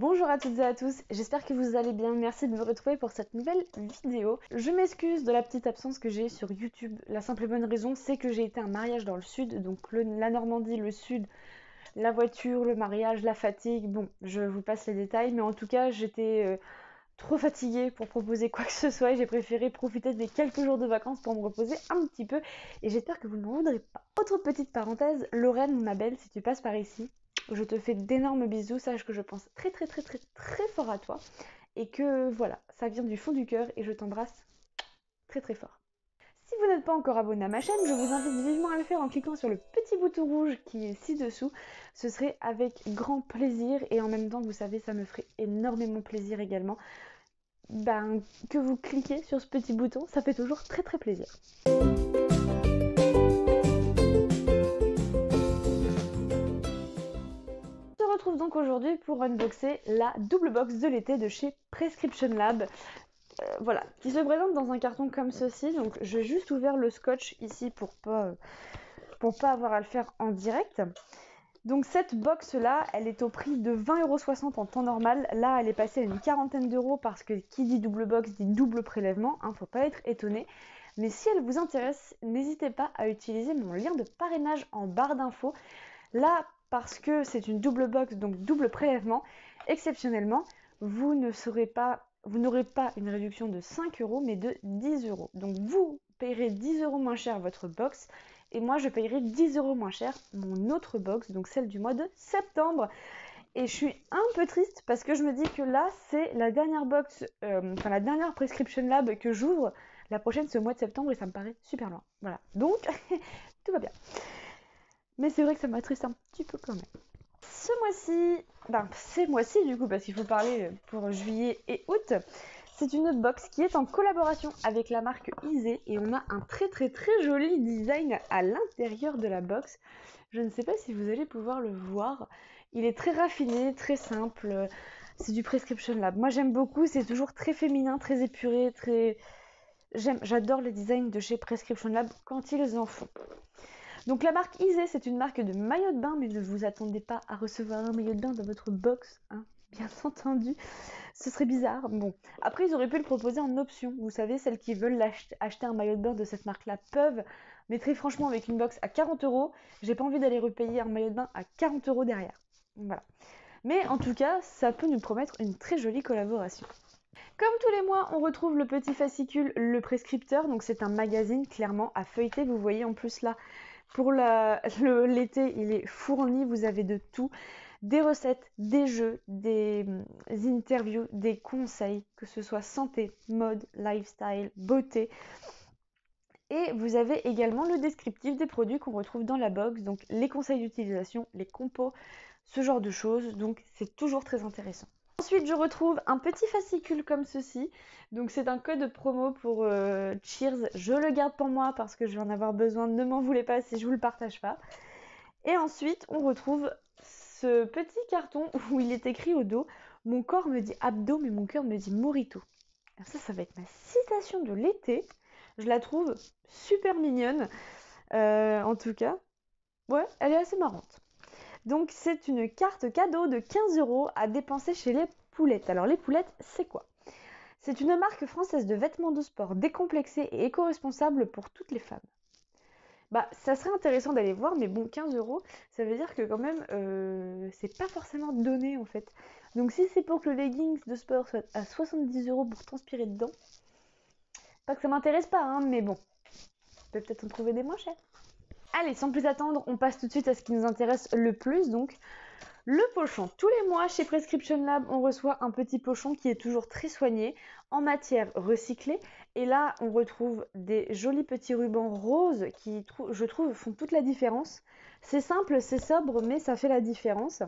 Bonjour à toutes et à tous, j'espère que vous allez bien, merci de me retrouver pour cette nouvelle vidéo. Je m'excuse de la petite absence que j'ai sur YouTube, la simple et bonne raison c'est que j'ai été à un mariage dans le sud, donc la Normandie, le sud, la voiture, le mariage, la fatigue, bon je vous passe les détails, mais en tout cas j'étais trop fatiguée pour proposer quoi que ce soit et j'ai préféré profiter des quelques jours de vacances pour me reposer un petit peu et j'espère que vous ne m'en voudrez pas. Autre petite parenthèse, Lorraine ma belle, si tu passes par ici, je te fais d'énormes bisous, sache que je pense très fort à toi et que voilà, ça vient du fond du cœur et je t'embrasse très fort. Si vous n'êtes pas encore abonné à ma chaîne, je vous invite vivement à le faire en cliquant sur le petit bouton rouge qui est ci-dessous. Ce serait avec grand plaisir et en même temps, vous savez, ça me ferait énormément plaisir également. Que vous cliquez sur ce petit bouton, ça fait toujours très plaisir. On se retrouve donc aujourd'hui pour unboxer la double box de l'été de chez Prescription Lab. Voilà, qui se présente dans un carton comme ceci. Donc j'ai juste ouvert le scotch ici pour pas avoir à le faire en direct. Donc cette box là, elle est au prix de 20,60 € en temps normal. Là, elle est passée à une quarantaine d'euros parce que qui dit double box dit double prélèvement, hein, faut pas être étonné. Mais si elle vous intéresse, n'hésitez pas à utiliser mon lien de parrainage en barre d'infos. Là, parce que c'est une double box, donc double prélèvement, exceptionnellement, vous n'aurez pas une réduction de 5 € mais de 10 €. Donc vous payerez 10 € moins cher votre box et moi je payerai 10 € moins cher mon autre box, donc celle du mois de septembre. Et je suis un peu triste parce que je me dis que là c'est la dernière box, la dernière Prescription Lab que j'ouvre. La prochaine c'est au mois de septembre et ça me paraît super loin. Voilà, donc tout va bien. Mais c'est vrai que ça m'attriste un petit peu quand même. Ces mois-ci du coup, parce qu'il faut parler pour juillet et août, c'est une box qui est en collaboration avec la marque Isée et on a un très joli design à l'intérieur de la box. Je ne sais pas si vous allez pouvoir le voir. Il est très raffiné, très simple. C'est du Prescription Lab. Moi j'aime beaucoup, c'est toujours très féminin, très épuré, j'adore les designs de chez Prescription Lab quand ils en font. Donc la marque Isée, c'est une marque de maillot de bain, mais ne vous attendez pas à recevoir un maillot de bain dans votre box, hein, bien entendu. Ce serait bizarre. Bon, après ils auraient pu le proposer en option. Vous savez, celles qui veulent acheter un maillot de bain de cette marque-là peuvent. Mais très franchement, avec une box à 40 €, j'ai pas envie d'aller repayer un maillot de bain à 40 € derrière. Voilà. Mais en tout cas, ça peut nous promettre une très jolie collaboration. Comme tous les mois, on retrouve le petit fascicule Le Prescripteur. Donc c'est un magazine clairement à feuilleter. Vous voyez en plus là, pour l'été, il est fourni. Vous avez de tout. Des recettes, des jeux, des interviews, des conseils, que ce soit santé, mode, lifestyle, beauté. Et vous avez également le descriptif des produits qu'on retrouve dans la box, donc les conseils d'utilisation, les compos, ce genre de choses. Donc c'est toujours très intéressant. Ensuite, je retrouve un petit fascicule comme ceci. Donc c'est un code promo pour Cheers. Je le garde pour moi parce que je vais en avoir besoin. Ne m'en voulez pas si je vous le partage pas. Et ensuite, on retrouve ce petit carton où il est écrit au dos « Mon corps me dit abdos, mais mon cœur me dit morito ». Alors ça va être ma citation de l'été. Je la trouve super mignonne. En tout cas, ouais, elle est assez marrante. Donc c'est une carte cadeau de 15 € à dépenser chez les Poulettes. Alors les Poulettes, c'est quoi? C'est une marque française de vêtements de sport décomplexés et éco-responsables pour toutes les femmes. Ça serait intéressant d'aller voir, mais bon, 15 €, ça veut dire que quand même, c'est pas forcément donné en fait. Donc si c'est pour que le leggings de sport soit à 70 € pour transpirer dedans, pas que ça m'intéresse pas, hein, mais bon, on peut peut-être en trouver des moins chers. Allez, sans plus attendre, on passe tout de suite à ce qui nous intéresse le plus, donc le pochon. Tous les mois, chez Prescription Lab, on reçoit un petit pochon qui est toujours très soigné, en matière recyclée. Et là, on retrouve des jolis petits rubans roses qui, je trouve, font toute la différence. C'est simple, c'est sobre, mais ça fait la différence.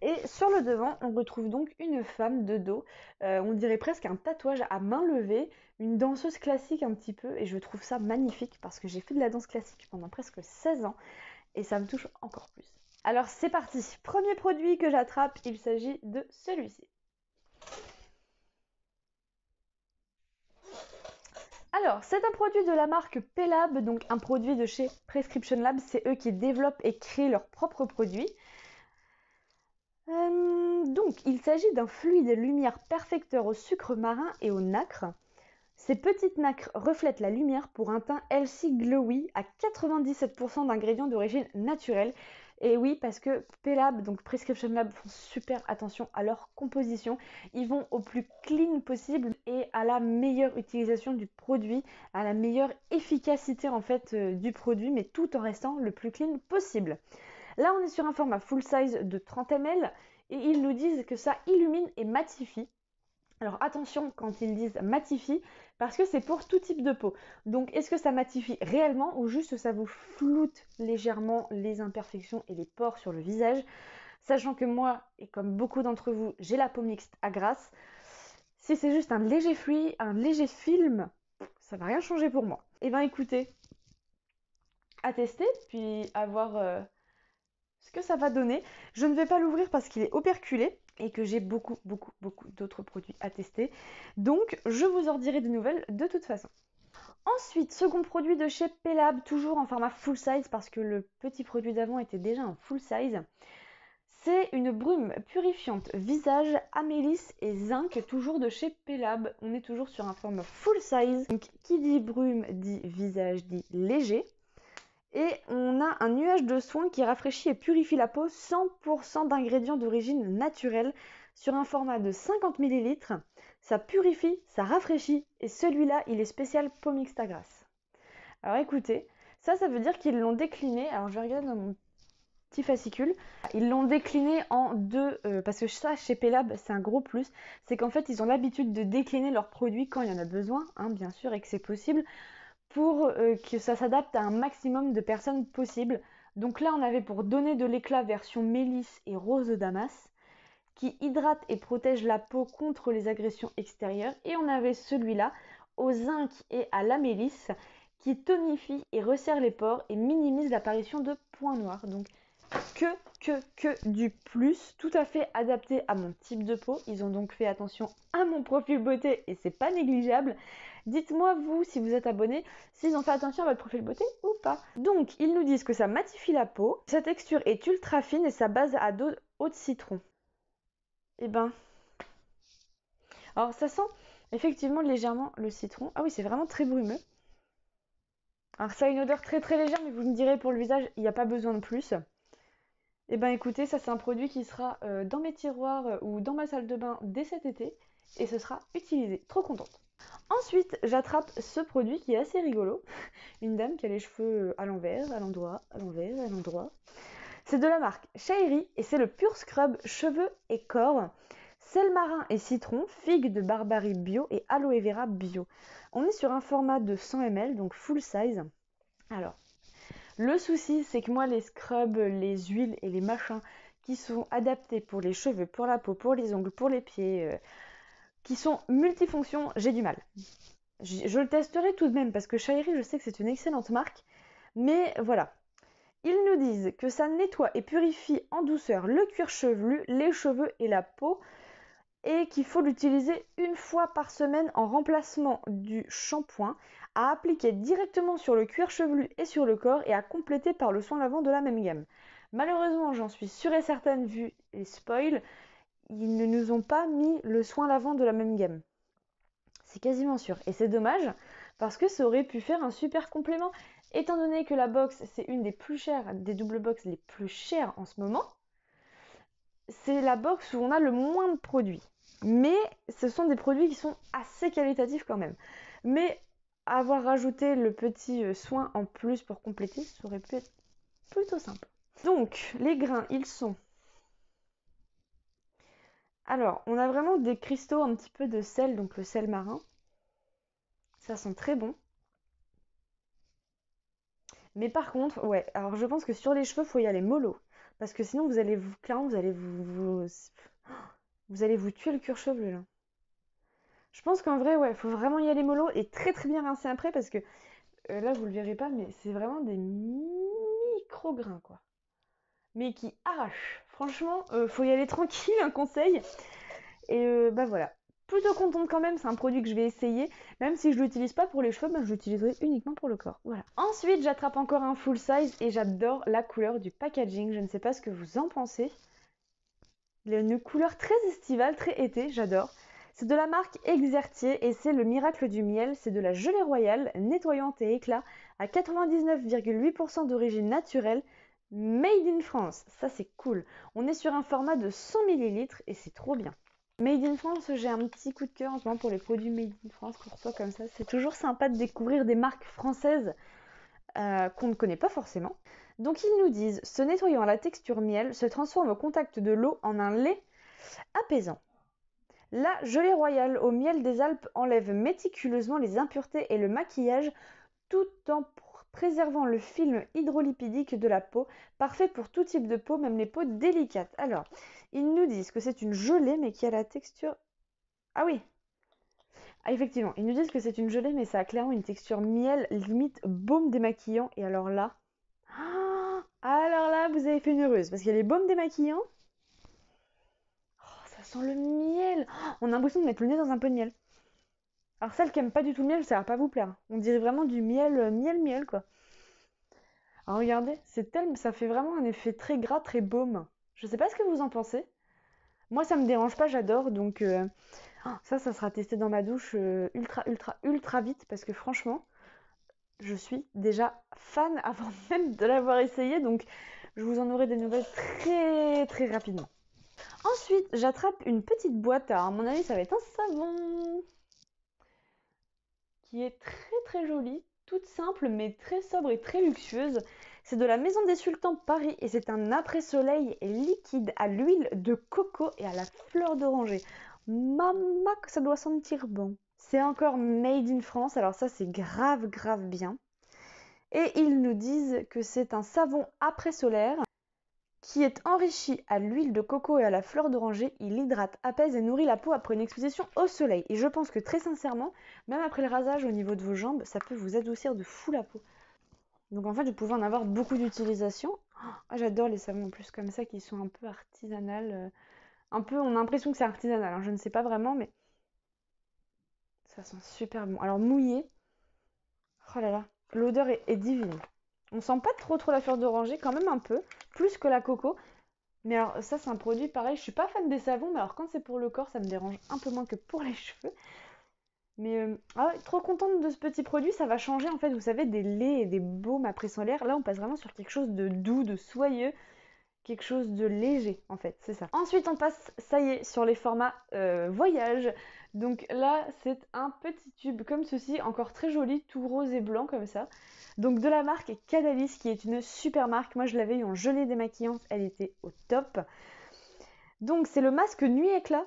Et sur le devant, on retrouve donc une femme de dos, on dirait presque un tatouage à main levée, une danseuse classique un petit peu, et je trouve ça magnifique parce que j'ai fait de la danse classique pendant presque 16 ans, et ça me touche encore plus. Alors c'est parti, premier produit que j'attrape, il s'agit de celui-ci. Alors, c'est un produit de la marque P-Lab, donc un produit de chez Prescription Lab, c'est eux qui développent et créent leurs propres produits. Donc, il s'agit d'un fluide lumière perfecteur au sucre marin et au nacre. Ces petites nacres reflètent la lumière pour un teint healthy glowy à 97% d'ingrédients d'origine naturelle. Et oui, parce que P-Lab, donc Prescription Lab, font super attention à leur composition. Ils vont au plus clean possible et à la meilleure utilisation du produit, à la meilleure efficacité en fait du produit, mais tout en restant le plus clean possible. Là, on est sur un format full size de 30 ml et ils nous disent que ça illumine et matifie. Alors attention quand ils disent matifie, parce que c'est pour tout type de peau. Donc est-ce que ça matifie réellement ou juste ça vous floute légèrement les imperfections et les pores sur le visage? Sachant que moi, et comme beaucoup d'entre vous, j'ai la peau mixte à grasse. Si c'est juste un léger fluide, un léger film, ça va rien changer pour moi. Et ben écoutez, à tester, puis à voir ce que ça va donner. Je ne vais pas l'ouvrir parce qu'il est operculé et que j'ai beaucoup d'autres produits à tester. Donc, je vous en dirai des nouvelles de toute façon. Ensuite, second produit de chez P-Lab, toujours en format full size parce que le petit produit d'avant était déjà en full size. C'est une brume purifiante visage, amélis et zinc, toujours de chez P-Lab. On est toujours sur un format full size. Donc, qui dit brume dit visage dit léger. Et on a un nuage de soins qui rafraîchit et purifie la peau, 100% d'ingrédients d'origine naturelle sur un format de 50 ml. Ça purifie, ça rafraîchit et celui-là, il est spécial peau mixte à grasse. Alors écoutez, ça veut dire qu'ils l'ont décliné. Alors je vais regarder dans mon petit fascicule. Ils l'ont décliné en deux, parce que ça chez P-Lab c'est un gros plus, c'est qu'en fait ils ont l'habitude de décliner leurs produits quand il y en a besoin, hein, bien sûr, et que c'est possible, pour que ça s'adapte à un maximum de personnes possible. Donc là, on avait pour donner de l'éclat version mélisse et rose de Damas, qui hydrate et protège la peau contre les agressions extérieures. Et on avait celui-là au zinc et à la mélisse, qui tonifie et resserre les pores et minimise l'apparition de points noirs. Donc que du plus, tout à fait adapté à mon type de peau. Ils ont donc fait attention à mon profil beauté et c'est pas négligeable. Dites-moi vous, si vous êtes abonné, s'ils ont fait attention à votre profil beauté ou pas. Donc, ils nous disent que ça matifie la peau, sa texture est ultra fine et sa base à dos eau de citron. Et ben, alors ça sent effectivement légèrement le citron. Ah oui, c'est vraiment très brumeux. Alors ça a une odeur très légère, mais vous me direz pour le visage, il n'y a pas besoin de plus. Et ben écoutez, ça c'est un produit qui sera dans mes tiroirs ou dans ma salle de bain dès cet été et ce sera utilisé. Trop contente. Ensuite, j'attrape ce produit qui est assez rigolo. Une dame qui a les cheveux à l'envers, à l'endroit, à l'envers, à l'endroit. C'est de la marque Shairi et c'est le Pure Scrub cheveux et corps. Sel marin et citron, figue de Barbarie bio et aloe vera bio. On est sur un format de 100 ml, donc full size. Alors, le souci, c'est que moi, les scrubs, les huiles et les machins qui sont adaptés pour les cheveux, pour la peau, pour les ongles, pour les pieds, qui sont multifonctions, j'ai du mal. Je le testerai tout de même parce que Shairi, je sais que c'est une excellente marque. Mais voilà. Ils nous disent que ça nettoie et purifie en douceur le cuir chevelu, les cheveux et la peau. Et qu'il faut l'utiliser une fois par semaine en remplacement du shampoing, à appliquer directement sur le cuir chevelu et sur le corps et à compléter par le soin lavant de la même gamme. Malheureusement, j'en suis sûre et certaine, vu les spoils, ils ne nous ont pas mis le soin lavant de la même gamme. C'est quasiment sûr. Et c'est dommage, parce que ça aurait pu faire un super complément. Étant donné que la box, c'est une des plus chères, des double box les plus chères en ce moment, c'est la box où on a le moins de produits. Mais ce sont des produits qui sont assez qualitatifs quand même. Mais avoir rajouté le petit soin en plus pour compléter, ça aurait pu être plutôt simple. Donc, les grains, ils sont... Alors, on a vraiment des cristaux un petit peu de sel, donc le sel marin. Ça sent très bon. Mais par contre, ouais, alors je pense que sur les cheveux, il faut y aller mollo. Parce que sinon, vous allez vous... Clairement, vous allez vous tuer le cuir chevelu, là. Je pense qu'en vrai, ouais, faut vraiment y aller mollo et très bien rincer après parce que là, vous le verrez pas, mais c'est vraiment des micro-grains, quoi. Mais qui arrachent. Franchement, faut y aller tranquille, un conseil. Et bah voilà. Plutôt contente quand même, c'est un produit que je vais essayer. Même si je l'utilise pas pour les cheveux, bah, je l'utiliserai uniquement pour le corps. Voilà. Ensuite, j'attrape encore un full size et j'adore la couleur du packaging. Je ne sais pas ce que vous en pensez. Il a une couleur très estivale, très été, j'adore. C'est de la marque Exertier et c'est le miracle du miel. C'est de la gelée royale, nettoyante et éclat, à 99,8% d'origine naturelle, made in France. Ça, c'est cool. On est sur un format de 100 ml et c'est trop bien. Made in France, j'ai un petit coup de cœur en ce moment pour les produits Made in France qu'on reçoit comme ça. C'est toujours sympa de découvrir des marques françaises qu'on ne connaît pas forcément. Donc ils nous disent, ce nettoyant à la texture miel se transforme au contact de l'eau en un lait apaisant. La gelée royale au miel des Alpes enlève méticuleusement les impuretés et le maquillage tout en préservant le film hydrolipidique de la peau, parfait pour tout type de peau, même les peaux délicates. Alors, ils nous disent que c'est une gelée mais qui a la texture... Ah oui, ah, effectivement, ils nous disent que c'est une gelée mais ça a clairement une texture miel, limite baume démaquillant. Et alors là, vous avez fait une heureuse parce qu'il y a les baumes démaquillants. Oh, ça sent le miel. Oh, on a l'impression de mettre le nez dans un peu de miel. Alors celles qui aiment pas du tout le miel, ça va pas vous plaire. On dirait vraiment du miel, miel quoi. Alors regardez, ça fait vraiment un effet très gras, très baume. Je sais pas ce que vous en pensez. Moi ça me dérange pas, j'adore. Donc ça sera testé dans ma douche ultra vite parce que franchement, je suis déjà fan avant même de l'avoir essayé. Donc je vous en aurai des nouvelles très rapidement. Ensuite, j'attrape une petite boîte. Alors, à mon avis, ça va être un savon qui est très jolie, toute simple mais très sobre et très luxueuse. C'est de la Maison des Sultans Paris et c'est un après-soleil liquide à l'huile de coco et à la fleur d'oranger. Maman, que ça doit sentir bon. C'est encore made in France, alors ça c'est grave bien. Et ils nous disent que c'est un savon après-solaire qui est enrichi à l'huile de coco et à la fleur d'oranger. Il hydrate, apaise et nourrit la peau après une exposition au soleil. Et je pense que très sincèrement, même après le rasage au niveau de vos jambes, ça peut vous adoucir de fou la peau. Donc en fait, vous pouvez en avoir beaucoup d'utilisation. Oh, j'adore les savons en plus comme ça qui sont un peu artisanales. Un peu, on a l'impression que c'est artisanal, hein, je ne sais pas vraiment, mais ça sent super bon. Alors mouillé, oh là là, l'odeur est divine. On sent pas trop la fleur d'oranger, quand même un peu, plus que la coco. Mais alors ça c'est un produit pareil, je suis pas fan des savons, mais alors quand c'est pour le corps, ça me dérange un peu moins que pour les cheveux. Mais trop contente de ce petit produit, ça va changer en fait, vous savez, des laits et des baumes après solaire. Là on passe vraiment sur quelque chose de doux, de soyeux, quelque chose de léger en fait, c'est ça. Ensuite on passe, ça y est, sur les formats voyage. Donc là c'est un petit tube comme ceci, encore très joli, tout rose et blanc comme ça. Donc de la marque Cadalis qui est une super marque, moi je l'avais eu en gelée démaquillante, elle était au top. Donc c'est le masque nuit éclat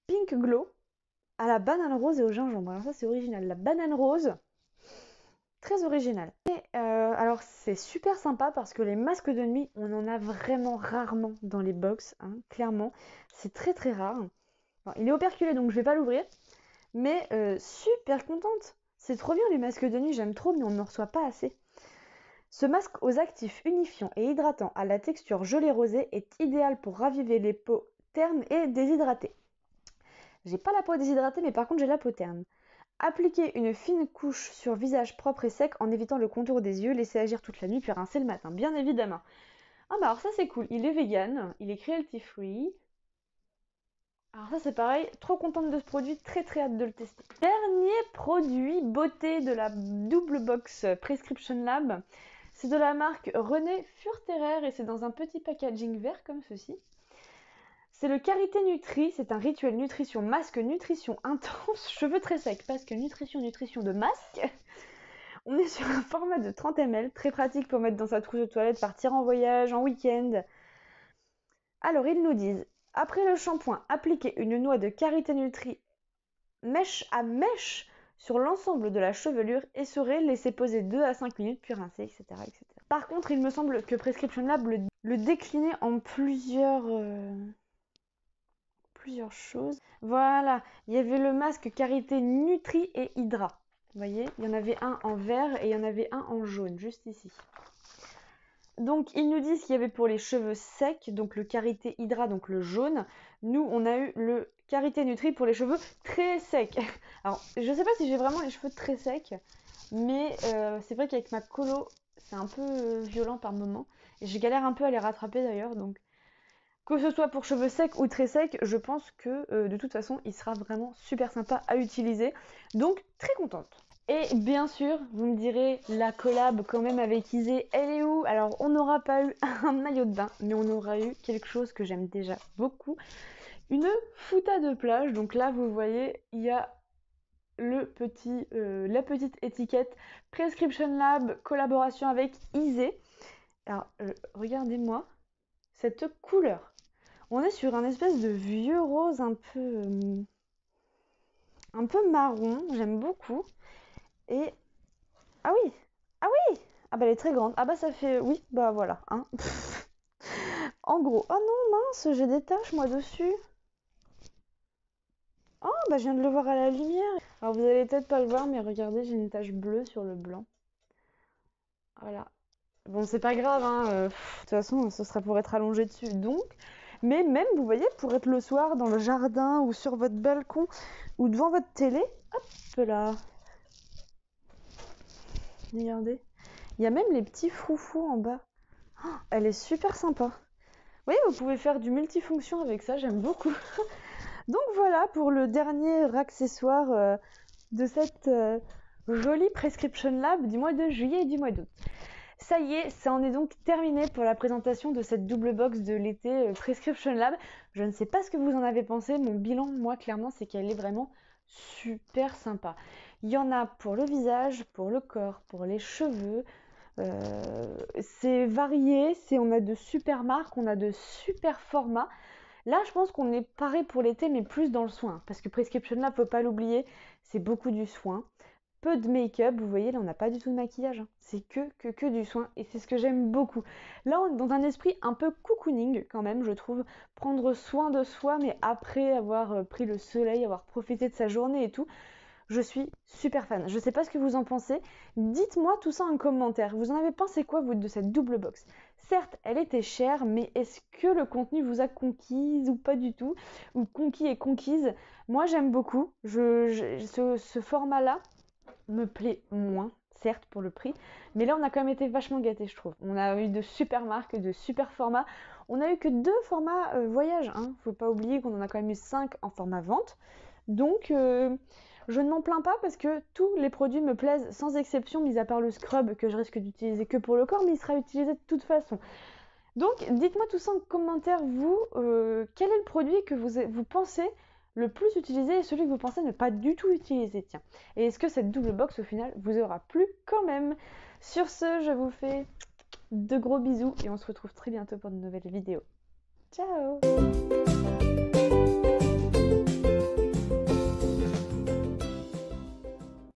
Pink Glow à la banane rose et au gingembre. Alors ça c'est original, la banane rose, très original. Et alors c'est super sympa parce que les masques de nuit, on en a vraiment rarement dans les box, hein, clairement. C'est très rare. Alors, il est operculé donc je vais pas l'ouvrir, mais super contente. C'est trop bien les masques de nuit, j'aime trop, mais on n'en reçoit pas assez. Ce masque aux actifs unifiants et hydratants à la texture gelée rosée est idéal pour raviver les peaux ternes et déshydratées. J'ai pas la peau déshydratée, mais par contre j'ai la peau terne. Appliquez une fine couche sur visage propre et sec en évitant le contour des yeux, laissez agir toute la nuit puis rincer le matin, bien évidemment. Ah bah alors ça c'est cool, il est vegan, il est cruelty free. Alors ça c'est pareil, trop contente de ce produit, très hâte de le tester. Dernier produit beauté de la double box Prescription Lab, c'est de la marque René Furterer et c'est dans un petit packaging vert comme ceci. C'est le Karité Nutri, c'est un rituel nutrition masque, nutrition intense, cheveux très secs, parce que nutrition de masque. On est sur un format de 30 ml, très pratique pour mettre dans sa trousse de toilette, partir en voyage, en week-end. Alors ils nous disent, après le shampoing, appliquez une noix de Karité Nutri mèche à mèche sur l'ensemble de la chevelure, essorez, laissez poser 2 à 5 minutes, puis rincer, etc. Par contre, il me semble que Prescription Lab le déclinait en plusieurs choses. Voilà, il y avait le masque Karité Nutri et Hydra. Vous voyez, il y en avait un en vert et il y en avait un en jaune, juste ici. Donc, ils nous disent qu'il y avait pour les cheveux secs, donc le Karité Hydra, donc le jaune. Nous, on a eu le Karité Nutri pour les cheveux très secs. Alors, je sais pas si j'ai vraiment les cheveux très secs, mais c'est vrai qu'avec ma colo, c'est un peu violent par moment. Et je galère un peu à les rattraper d'ailleurs, donc Que ce soit pour cheveux secs ou très secs, je pense que de toute façon, il sera vraiment super sympa à utiliser. Donc, très contente. Et bien sûr, vous me direz, la collab quand même avec Isée, elle est où? Alors, on n'aura pas eu un maillot de bain, mais on aura eu quelque chose que j'aime déjà beaucoup. Une fouta de plage. Donc là, vous voyez, il y a la petite étiquette Prescription Lab, collaboration avec Isée. Alors, regardez-moi cette couleur. On est sur un espèce de vieux rose un peu marron, j'aime beaucoup. Et ah oui, ah oui, ah bah elle est très grande. Ah bah ça fait oui, bah voilà, hein. En gros, oh non mince, j'ai des taches moi dessus. Oh bah je viens de le voir à la lumière. Alors vous allez peut-être pas le voir, mais regardez, j'ai une tache bleue sur le blanc. Voilà. Bon, c'est pas grave, hein. De toute façon, ce sera pour être allongé dessus. Donc, mais même, vous voyez, pour être le soir dans le jardin ou sur votre balcon ou devant votre télé, hop là. Regardez. Il y a même les petits froufrous en bas. Oh, elle est super sympa. Oui, vous pouvez faire du multifonction avec ça, j'aime beaucoup. Donc voilà pour le dernier accessoire de cette jolie Prescription Lab du mois de juillet et du mois d'août. Ça y est, ça en est donc terminé pour la présentation de cette double box de l'été Prescription Lab. Je ne sais pas ce que vous en avez pensé, mon bilan, moi, clairement, c'est qu'elle est vraiment super sympa. Il y en a pour le visage, pour le corps, pour les cheveux. C'est varié, on a de super marques, on a de super formats. Là, je pense qu'on est pareil pour l'été, mais plus dans le soin. Parce que Prescription Lab, faut pas l'oublier, c'est beaucoup du soin. Peu de make-up, vous voyez, là, on n'a pas du tout de maquillage. Hein. C'est que du soin, et c'est ce que j'aime beaucoup. Là, on est dans un esprit un peu cocooning, quand même, je trouve. Prendre soin de soi, mais après avoir pris le soleil, avoir profité de sa journée et tout. Je suis super fan. Je ne sais pas ce que vous en pensez. Dites-moi tout ça en commentaire. Vous en avez pensé quoi, vous, de cette double box? Certes, elle était chère, mais est-ce que le contenu vous a conquise ou pas du tout? Ou conquis et conquise? Moi, j'aime beaucoup. Ce format-là me plaît moins, certes, pour le prix. Mais là, on a quand même été vachement gâtés, je trouve. On a eu de super marques, de super formats. On a eu que 2 formats voyage. Hein. Faut pas oublier qu'on en a quand même eu 5 en format vente. Donc, je ne m'en plains pas parce que tous les produits me plaisent sans exception, mis à part le scrub que je risque d'utiliser que pour le corps, mais il sera utilisé de toute façon. Donc, dites-moi tout ça en commentaire, vous, quel est le produit que vous pensez le plus utilisé et celui que vous pensez ne pas du tout utiliser, tiens. Et est-ce que cette double box, au final, vous aura plu quand même? Sur ce, je vous fais de gros bisous et on se retrouve très bientôt pour de nouvelles vidéos. Ciao!